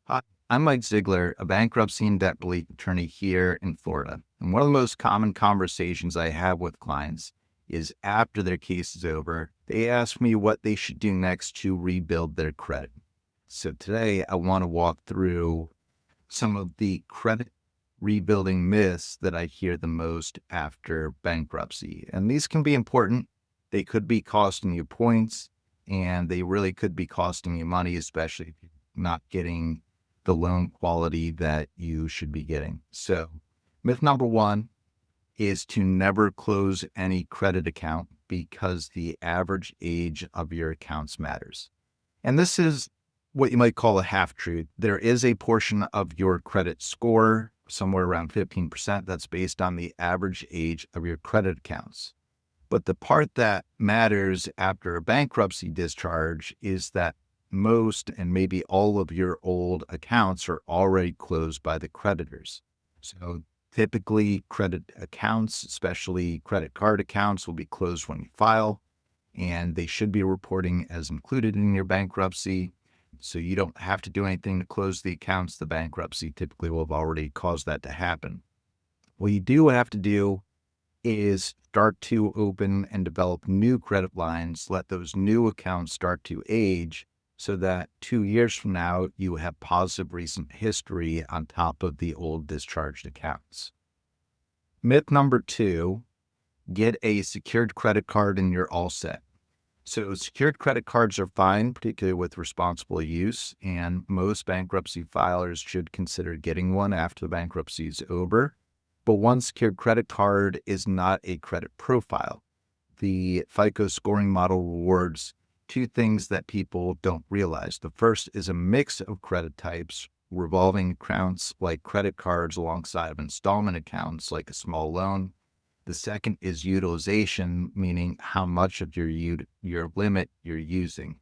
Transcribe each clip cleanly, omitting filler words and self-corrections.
Hi, I'm Mike Ziegler, a bankruptcy and debt relief attorney here in Florida. And one of the most common conversations I have with clients is after their case is over, they ask me what they should do next to rebuild their credit. So today I want to walk through some of the credit rebuilding myths that I hear the most after bankruptcy. And these can be important. They could be costing you points, and they really could be costing you money, especially if you're not getting the loan quality that you should be getting. So, myth number one is to never close any credit account because the average age of your accounts matters. And this is what you might call a half truth. There is a portion of your credit score, somewhere around 15%, that's based on the average age of your credit accounts. But the part that matters after a bankruptcy discharge is that most and maybe all of your old accounts are already closed by the creditors. So typically, credit accounts, especially credit card accounts, will be closed when you file, and they should be reporting as included in your bankruptcy. So you don't have to do anything to close the accounts. The bankruptcy typically will have already caused that to happen. What you do have to do is start to open and develop new credit lines, let those new accounts start to age so that 2 years from now, you have positive recent history on top of the old discharged accounts. Myth number two, get a secured credit card and you're all set. So secured credit cards are fine, particularly with responsible use, and most bankruptcy filers should consider getting one after the bankruptcy is over. But one secured credit card is not a credit profile. The FICO scoring model rewards two things that people don't realize. The first is a mix of credit types, revolving accounts like credit cards alongside of installment accounts like a small loan. The second is utilization, meaning how much of your limit you're using.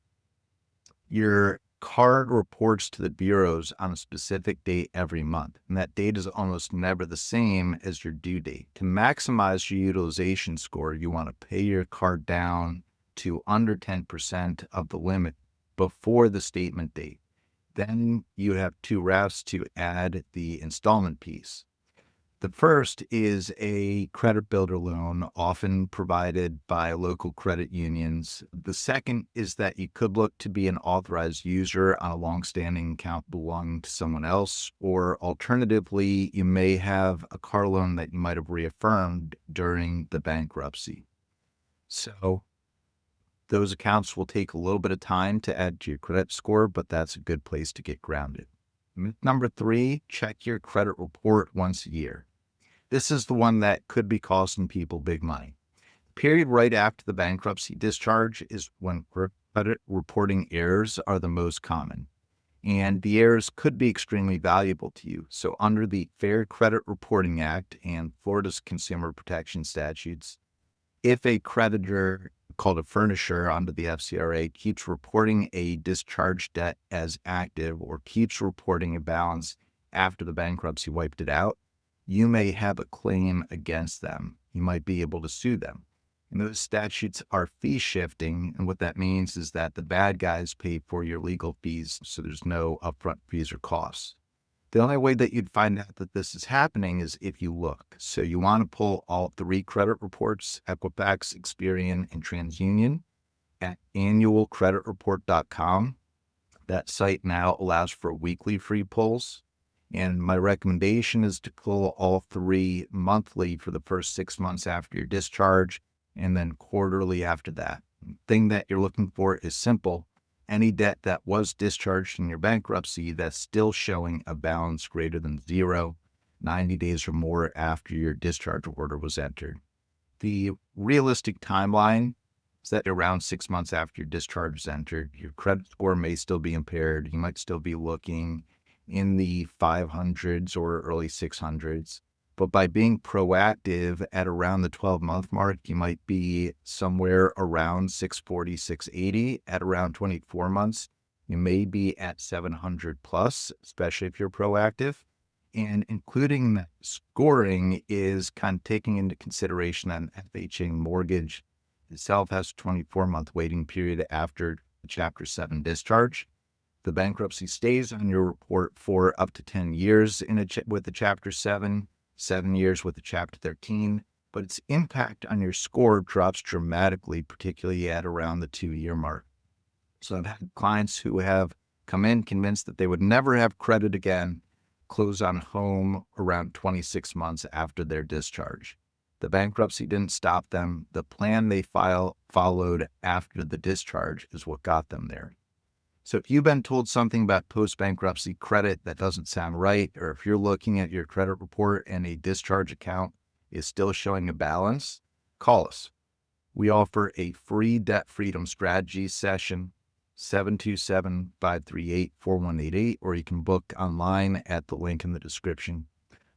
Your card reports to the bureaus on a specific date every month, and that date is almost never the same as your due date. To maximize your utilization score, you want to pay your card down to under 10% of the limit before the statement date. Then you have two routes to add the installment piece. The first is a credit builder loan, often provided by local credit unions. The second is that you could look to be an authorized user on a longstanding account belonging to someone else, or alternatively, you may have a car loan that you might have reaffirmed during the bankruptcy. So those accounts will take a little bit of time to add to your credit score, but that's a good place to get grounded. Myth number three, check your credit report once a year. This is the one that could be costing people big money. The period right after the bankruptcy discharge is when credit reporting errors are the most common. And the errors could be extremely valuable to you. So under the Fair Credit Reporting Act and Florida's consumer protection statutes, if a creditor called a furnisher under the FCRA keeps reporting a discharged debt as active or keeps reporting a balance after the bankruptcy wiped it out, you may have a claim against them. You might be able to sue them. And those statutes are fee shifting. And what that means is that the bad guys pay for your legal fees, so there's no upfront fees or costs. The only way that you'd find out that this is happening is if you look. So you want to pull all three credit reports, Equifax, Experian, and TransUnion at annualcreditreport.com. That site now allows for weekly free pulls. And my recommendation is to pull all three monthly for the first 6 months after your discharge, and then quarterly after that. The thing that you're looking for is simple. Any debt that was discharged in your bankruptcy that's still showing a balance greater than zero, 90 days or more after your discharge order was entered. The realistic timeline is that around 6 months after your discharge is entered, your credit score may still be impaired. You might still be looking in the 500s or early 600s. But by being proactive at around the 12-month mark, you might be somewhere around 640, 680. At around 24 months, you may be at 700 plus, especially if you're proactive. And including that scoring is kind of taking into consideration an FHA mortgage itself has a 24-month waiting period after the Chapter 7 discharge. The bankruptcy stays on your report for up to 10 years with the Chapter 7, 7 years with the Chapter 13, but its impact on your score drops dramatically, particularly at around the 2-year mark. So I've had clients who have come in convinced that they would never have credit again, close on home around 26 months after their discharge. The bankruptcy didn't stop them. The plan they followed after the discharge is what got them there. So if you've been told something about post-bankruptcy credit that doesn't sound right, or if you're looking at your credit report and a discharge account is still showing a balance, call us. We offer a free debt freedom strategy session, 727-538-4188, or you can book online at the link in the description.